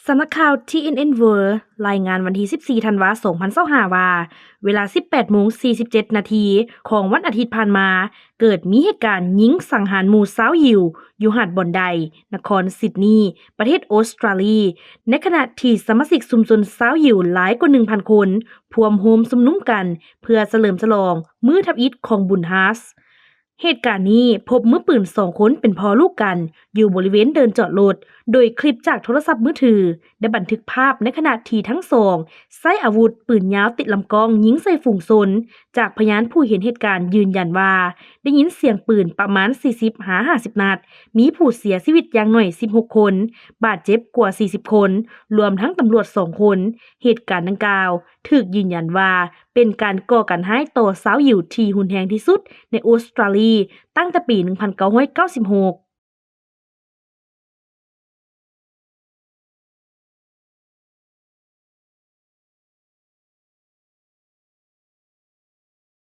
สำนักข่าว TNN World รายงานวันที่ 14 ธันวาคม 2025 ว่า เวลา 18:47 นาทีของวันอาทิตย์ผ่านมา เกิดมีเหตุการณ์ยิงสังหารหมู่ชาวยิวอยู่หาดบอนได นครซิดนีย์ ประเทศออสเตรเลีย ในขณะที่สมาชิกชุมชนชาวยิวหลายกว่า 1,000 คนพวมโฮมชุมนุมกันเพื่อเฉลิมฉลองมื้อทับอิฐของบุญฮาส เหตุการณ์นี้พบมือปืน2 คนเป็นพ่อลูกกันอยู่บริเวณเดินจอดรถ โดยคลิปจากโทรศัพท์มือถือได้บันทึกภาพในขณะที่ทั้งสองใช้อาวุธปืนยาวติดลำกล้องยิงใส่ฝูงชนจากพยานผู้เห็นเหตุการณ์ยืนยันว่าได้ยินเสียงปืนประมาณ 40-50 นัด มีผู้เสียชีวิตอย่างน้อย 16 คน บาดเจ็บกว่า 40 คน รวมทั้งตำรวจ 2 คน เหตุการณ์ดังกล่าวถูกยืนยันว่าเป็นการก่อการร้ายต่อชาวยิวที่รุนแรงที่สุดในออสเตรเลียตั้งแต่ปี 1996